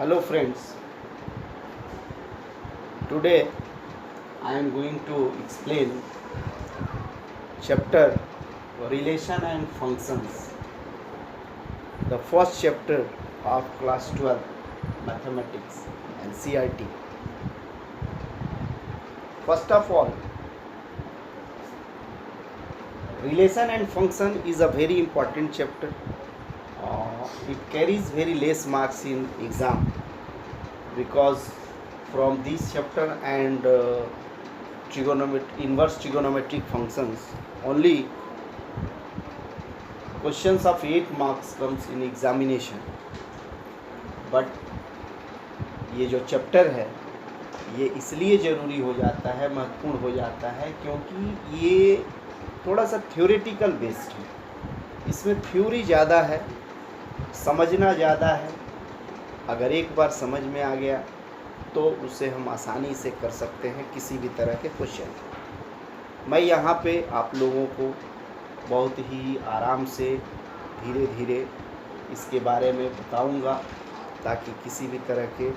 Hello friends, today I am going to explain chapter Relation and Functions, the first chapter of class 12 Mathematics and CRT. First of all, relation and function is a very important chapter. It carries very less marks in exam because from this chapter and inverse trigonometric functions only questions of 8 marks comes in examination. But ये जो chapter है ये इसलिए ज़रूरी हो जाता है, महत्वपूर्ण हो जाता है क्योंकि ये थोड़ा सा थ्योरेटिकल बेस्ड है. इसमें थ्योरी ज़्यादा है, समझना ज़्यादा है. अगर एक बार समझ में आ गया तो उसे हम आसानी से कर सकते हैं किसी भी तरह के क्वेश्चन. मैं यहाँ पे आप लोगों को बहुत ही आराम से धीरे धीरे इसके बारे में बताऊँगा ताकि किसी भी तरह के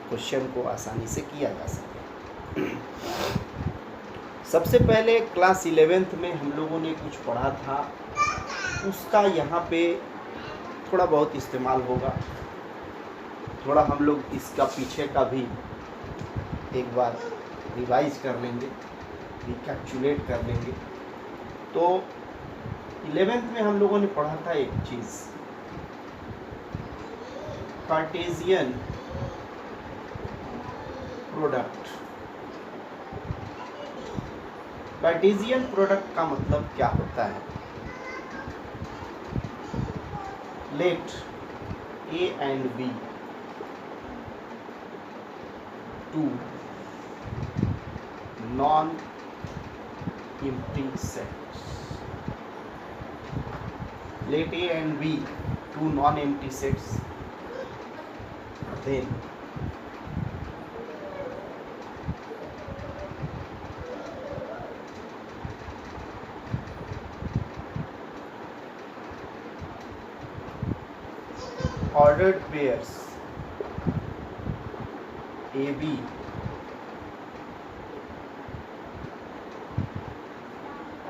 क्वेश्चन को आसानी से किया जा सके. सबसे पहले क्लास 11th में हम लोगों ने कुछ पढ़ा था, उसका यहाँ पे थोड़ा बहुत इस्तेमाल होगा. थोड़ा हम लोग इसका पीछे का भी एक बार रिवाइज कर लेंगे, रिकैप्चुलेट कर लेंगे. तो 11th में हम लोगों ने पढ़ा था एक चीज़, कार्टेशियन प्रोडक्ट. कार्टेशियन प्रोडक्ट का मतलब क्या होता है? Let A and B two non-empty sets. Let A and B two non-empty sets. Then ordered pairs AB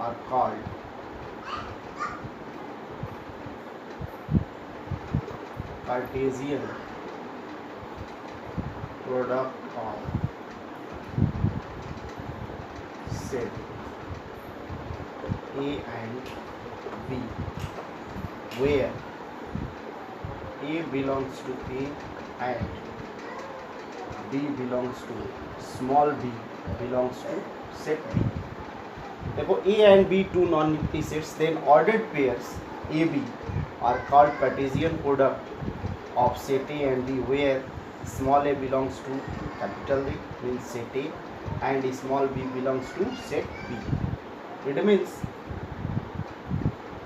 are called Cartesian product of set A and B, where A belongs to A and B belongs to small b belongs to set B. देखो A and B two non-empty sets, then ordered pairs AB are called Cartesian product of set A and B, where small a belongs to capital A means set A and small b belongs to set B. It means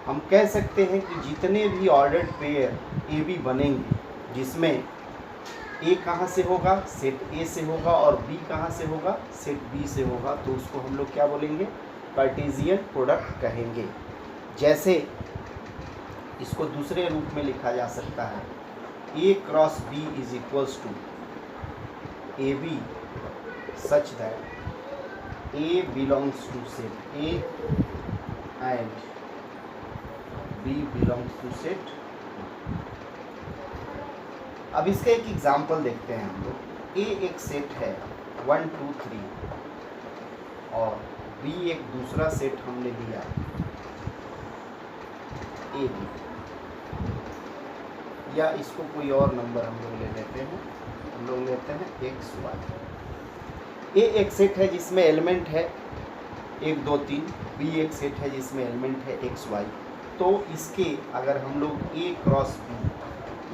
हम कह सकते हैं कि जितने भी ordered pair A B बनेंगे जिसमें ए कहाँ से होगा, सेट ए से होगा, और बी कहाँ से होगा, सेट बी से होगा, तो उसको हम लोग क्या बोलेंगे? कार्टेशियन प्रोडक्ट कहेंगे. जैसे इसको दूसरे रूप में लिखा जा सकता है, A cross B is equals to A B such that A belongs to set A and B belongs to set. अब इसका एक एग्जाम्पल देखते हैं हम लोग. ए एक सेट है 1 2 3 और बी एक दूसरा सेट हमने लिया ए बी, या इसको कोई और नंबर हम लोग ले लेते हैं. हम लोग लेते हैं एक्स वाई. ए एक सेट है जिसमें एलिमेंट है 1 2 3, बी एक सेट है जिसमें एलिमेंट है एक्स वाई. तो इसके अगर हम लोग ए क्रॉस बी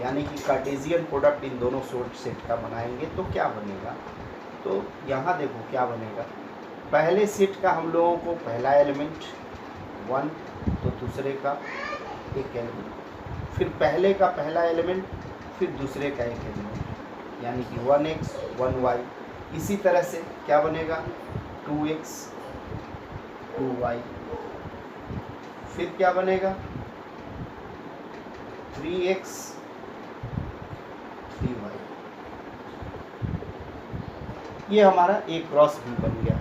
यानी कि कार्टेशियन प्रोडक्ट इन दोनों सेट का बनाएंगे तो क्या बनेगा? तो यहाँ देखो क्या बनेगा. पहले सेट का हम लोगों को पहला एलिमेंट 1, तो दूसरे का एक एलिमेंट, फिर पहले का पहला एलिमेंट, फिर दूसरे का एक एलिमेंट, यानी कि 1x 1y. इसी तरह से क्या बनेगा? 2x 2y. फिर क्या बनेगा? 3x 3y. ये हमारा A क्रॉस B बन गया।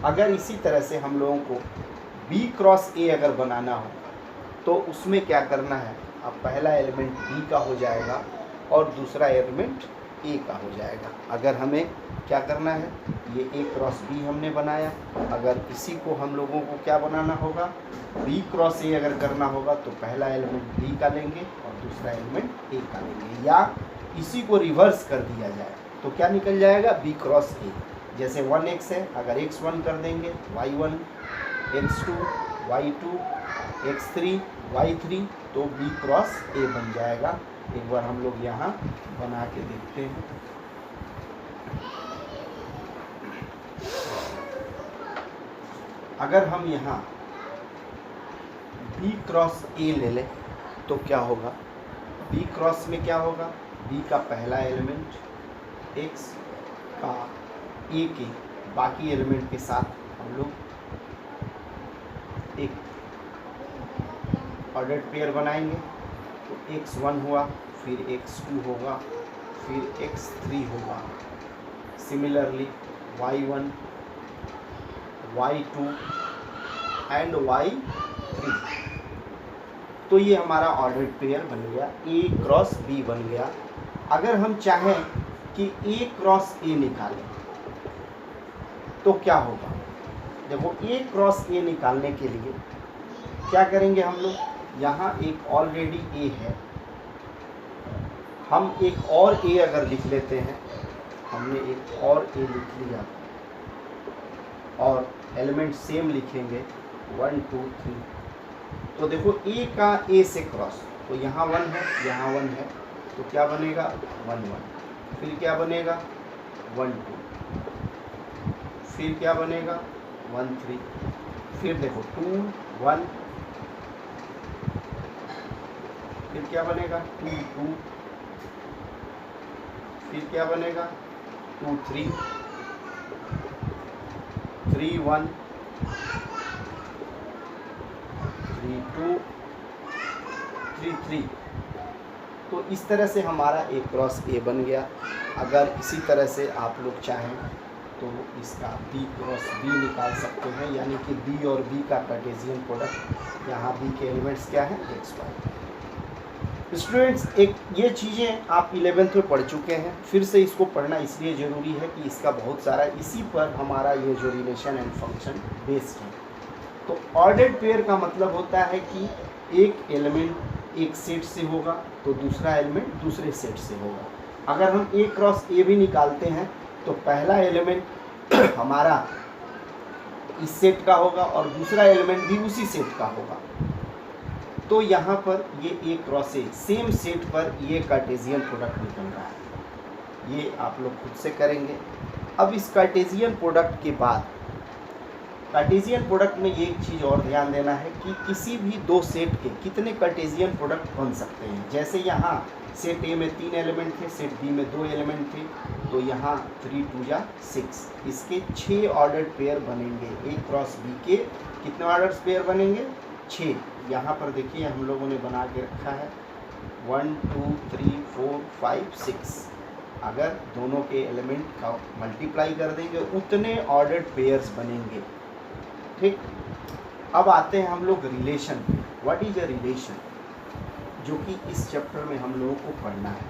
अगर इसी तरह से हम लोगों को B क्रॉस A अगर बनाना हो तो उसमें क्या करना है, अब पहला एलिमेंट B का हो जाएगा और दूसरा एलिमेंट A का हो जाएगा। अगर हमें क्या करना है, ये A क्रॉस B हमने बनाया, अगर इसी को हम लोगों को क्या बनाना होगा, B क्रॉस A अगर करना होगा तो पहला एलिमेंट B का लेंगे और दूसरा एलिमेंट A का लेंगे, या इसी को रिवर्स कर दिया जाए तो क्या निकल जाएगा, B क्रॉस A। जैसे 1x है, अगर x1 कर देंगे y1, x2 y2, x3 y3 तो B क्रॉस A बन जाएगा। एक बार हम लोग यहाँ बना के देखते हैं। अगर हम यहाँ B क्रॉस A ले लें तो क्या होगा, B क्रॉस में क्या होगा, B का पहला एलिमेंट x का A के बाकी एलिमेंट के साथ हम लोग एक ऑर्डर्ड पेयर बनाएंगे, तो x1 हुआ, फिर x2 होगा, फिर x3 होगा, similarly y1, y2 and y3। तो ये हमारा ऑर्डर्ड पेयर बन गया, A क्रॉस B बन गया। अगर हम चाहें कि A क्रॉस A निकालें तो क्या होगा, देखो A क्रॉस A निकालने के लिए क्या करेंगे हम लोग, यहाँ एक ऑलरेडी A है, हम एक और A अगर लिख लेते हैं, हमने एक और A लिख लिया और एलिमेंट सेम लिखेंगे 1 2 3, तो देखो A का A से क्रॉस, तो यहाँ 1 है, यहाँ 1 है, तो क्या बनेगा 1 1, फिर क्या बनेगा 1 2, फिर क्या बनेगा 1 3, फिर देखो 2 1, फिर क्या बनेगा 2 2, फिर क्या बनेगा 2 3 3 1 3 2 3 3। तो इस तरह से हमारा A क्रॉस A बन गया। अगर इसी तरह से आप लोग चाहें तो इसका B क्रॉस B निकाल सकते हैं, यानी कि B और B का कार्टेशियन प्रोडक्ट, यहाँ B के एलिमेंट्स क्या हैं x y। स्टूडेंट्स, एक ये चीज़ें आप 11th में पढ़ चुके हैं, फिर से इसको पढ़ना इसलिए ज़रूरी है कि इसका बहुत सारा इसी पर हमारा ये जो रिलेशन एंड फंक्शन बेस्ड है। तो ऑर्डर्ड पेयर का मतलब होता है कि एक एलिमेंट एक सेट से होगा तो दूसरा एलिमेंट दूसरे सेट से होगा। अगर हम A क्रॉस A भी निकालते हैं तो पहला एलिमेंट हमारा इस सेट का होगा और दूसरा एलिमेंट भी उसी सेट का होगा। तो यहाँ पर ये A cross A same set पर ये कार्टेशियन प्रोडक्ट निकल रहा है, ये आप लोग खुद से करेंगे। अब इस कार्टेशियन प्रोडक्ट के बाद, कार्टेशियन प्रोडक्ट में ये एक चीज़ और ध्यान देना है कि किसी भी दो सेट के कितने कार्टेशियन प्रोडक्ट बन सकते हैं। जैसे यहाँ सेट A में 3 एलिमेंट थे, सेट B में 2 एलिमेंट थे, तो यहाँ 3 2 जा 6, इसके 6 ऑर्डर्ड पेयर बनेंगे। A क्रॉस B के कितने ऑर्डर्ड पेयर बनेंगे, 6। यहाँ पर देखिए हम लोगों ने बना के रखा है 1 2 3 4 5 6। अगर दोनों के एलिमेंट का मल्टीप्लाई कर देंगे उतने ऑर्डर्ड पेयर्स बनेंगे। ठीक, अब आते हैं हम लोग रिलेशन पे। व्हाट इज अ रिलेशन, जो कि इस चैप्टर में हम लोगों को पढ़ना है।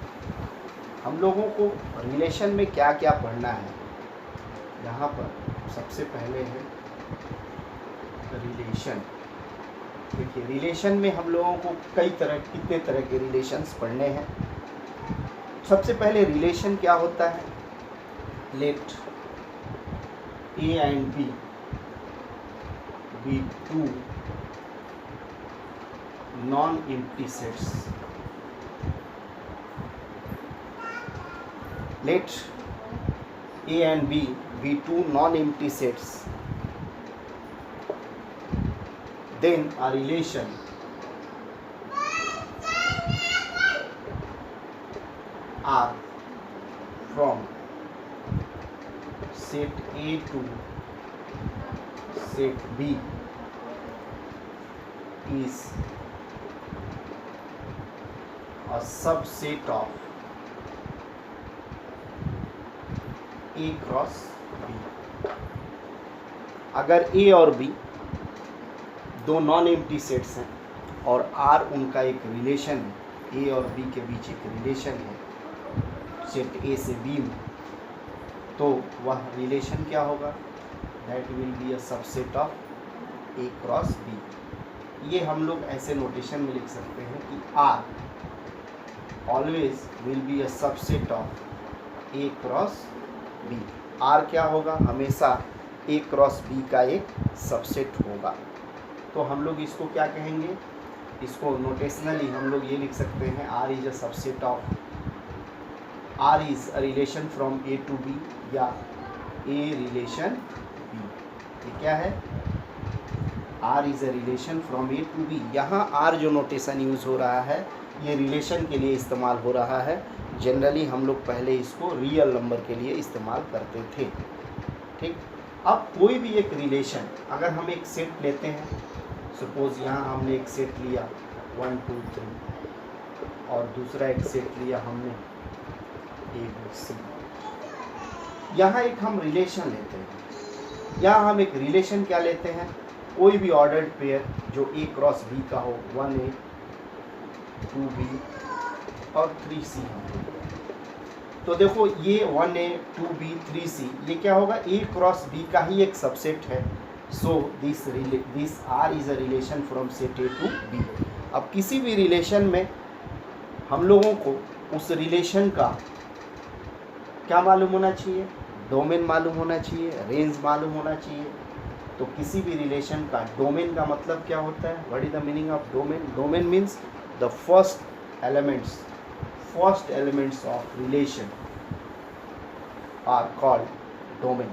हम लोगों को रिलेशन में क्या क्या पढ़ना है, यहाँ पर सबसे पहले है रिलेशन। देखिए रिलेशन में हम लोगों को कितने तरह के रिलेशंस पढ़ने हैं। सबसे पहले रिलेशन क्या होता है, let A and B be two non-empty sets. Let A and B be two non-empty sets. Then a relation R from set A to set B is a subset of A cross B. अगर A और B दो non empty sets हैं और are उनका एक relation है, ए और B के बीच एक रिलेशन है सेट ए से बी में, तो वह रिलेशन क्या होगा? That will be a subset of A cross B. ये हम लोग ऐसे नोटेशन में लिख सकते हैं कि R always will be a subset of A cross B. R क्या होगा? हमेशा ए क्रॉस बी का एक सबसेट होगा। तो हम लोग इसको क्या कहेंगे? इसको नोटेशनली हम लोग ये लिख सकते हैं, R is a subset of, R is a relation from A to B या ए रिलेशन बी। ये क्या है? R is a relation from A to B. यहाँ आर जो नोटेशन यूज़ हो रहा है ये रिलेशन के लिए इस्तेमाल हो रहा है। जनरली हम लोग पहले इसको रियल नंबर के लिए इस्तेमाल करते थे। ठीक, अब कोई भी एक रिलेशन अगर हम एक सेट लेते हैं, सपोज यहाँ हमने एक सेट लिया 1 2 3 और दूसरा एक सेट लिया हमने ABC। यहाँ एक हम रिलेशन लेते हैं, यहाँ हम एक रिलेशन क्या लेते हैं? कोई भी ऑर्डर्ड पेयर जो A क्रॉस B का हो, 1A 2B और 3C हो। तो देखो ये 1A 2B 3C ये क्या होगा? A क्रॉस B का ही एक सबसेट है। So this R is a relation from set A to B। अब किसी भी रिलेशन में हम लोगों को उस रिलेशन का क्या मालूम होना चाहिए? डोमेन मालूम होना चाहिए, रेंज मालूम होना चाहिए। तो किसी भी रिलेशन का डोमेन का मतलब क्या होता है? What is the meaning of domain? Domain means the first elements of relation R called domain.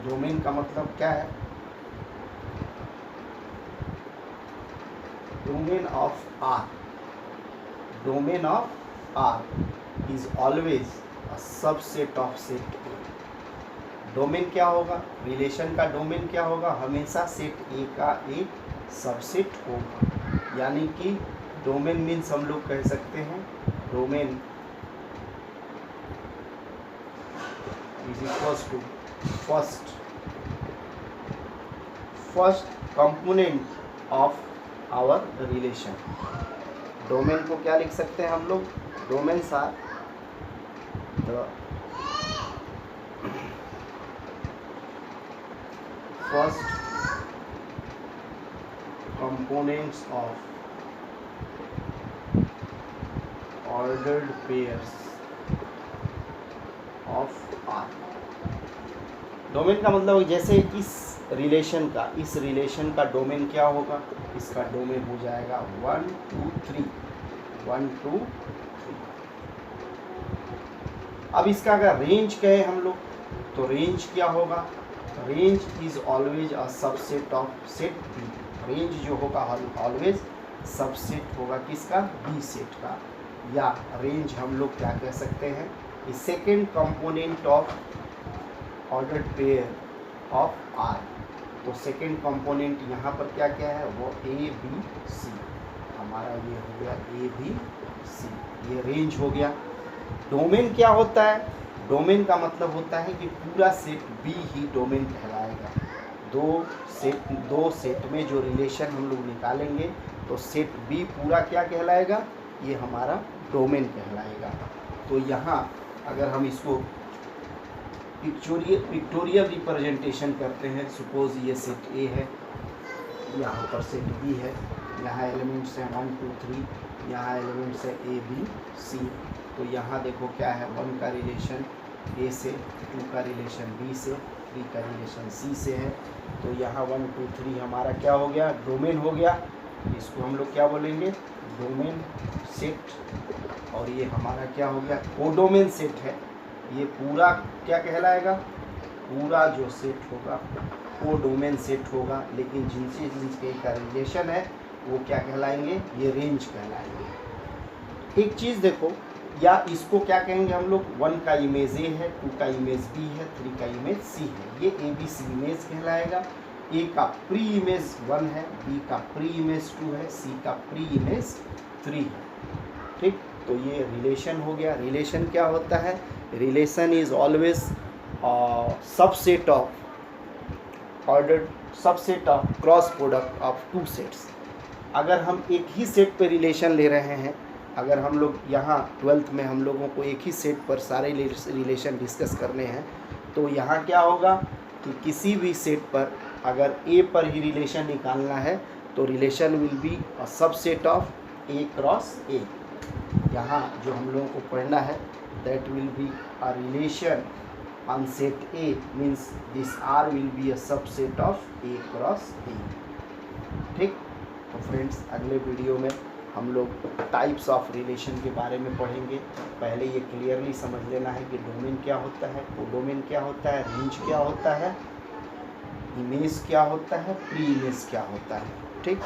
Domain का मतलब क्या है? Domain of R, domain of R is always a subset of set A. Domain क्या होगा? Relation का domain क्या होगा? हमेशा सेट ए का एक सबसेट होगा। यानी कि डोमेन मीन्स हम लोग कह सकते हैं domain is equals to first component of our relation. Domain को क्या लिख सकते हैं हम लोग? Domains are the first components of ordered pairs of R। Domain का मतलब जैसे इस रिलेशन का डोमेन क्या होगा? इसका डोमेन हो जाएगा 1 2 3 1 2 3। अब इसका अगर रेंज कहे हम लोग तो रेंज क्या होगा? Range is always a subset of set B. Range जो होगा ऑलवेज सबसेट होगा किसका? बी सेट का। या रेंज हम लोग क्या कह सकते हैं? Is second component of ordered pair of R. तो सेकेंड कंपोनेंट यहाँ पर क्या क्या है? वो ए बी सी। हमारा ये हो गया ए बी सी, ये रेंज हो गया। डोमेन क्या होता है? डोमेन का मतलब होता है कि पूरा सेट बी ही डोमेन कहलाएगा। दो सेट में जो रिलेशन हम लोग निकालेंगे तो सेट बी पूरा क्या कहलाएगा? ये हमारा डोमेन कहलाएगा। तो यहाँ अगर हम इसको पिक्टोरियल रिप्रेजेंटेशन करते हैं, सपोज ये सेट ए है, यहाँ पर सेट बी है, यहाँ एलिमेंट्स हैं 1 2 3, यहाँ एलिमेंट्स है ए बी सी। तो यहाँ देखो क्या है? 1 का रिलेशन ए से, 2 का रिलेशन बी से, 3 का रिलेशन सी से है। तो यहाँ 1 2 3 हमारा क्या हो गया? डोमेन हो गया। इसको हम लोग क्या बोलेंगे? Domain set. और ये हमारा क्या हो गया? कोडोमेन सेट है। ये पूरा क्या कहलाएगा? पूरा जो सेट होगा कोडोमेन सेट होगा। लेकिन जिनके का रिलेशन है वो क्या कहलाएंगे? ये रेंज कहलाएंगे। एक चीज़ देखो, या इसको क्या कहेंगे हम लोग? 1 का इमेज ए है, 2 का इमेज बी है, 3 का इमेज सी है। ये ए बी सी इमेज कहलाएगा। ए का प्री इमेज 1 है, बी का प्री इमेज 2 है, सी का प्री इमेज 3 है। ठीक, तो ये रिलेशन हो गया। रिलेशन क्या होता है? Relation is always subset of ordered subset of cross product of two sets. अगर हम एक ही सेट पे रिलेशन ले रहे हैं, अगर हम लोग यहाँ 12th में हम लोगों को एक ही सेट पर सारे रिलेशन डिस्कस करने हैं, तो यहाँ क्या होगा कि किसी भी सेट पर अगर ए पर ही रिलेशन निकालना है तो relation will be a subset of A cross A. यहाँ जो हम लोगों को पढ़ना है that will be a relation on set A, means this R will be a subset of A cross A. ठीक, तो फ्रेंड्स अगले वीडियो में हम लोग टाइप्स ऑफ रिलेशन के बारे में पढ़ेंगे। पहले ये क्लियरली समझ लेना है कि डोमेन क्या होता है, कोडोमेन क्या होता है, रेंज क्या होता है, इमेज क्या होता है, प्री इमेज क्या होता है। ठीक।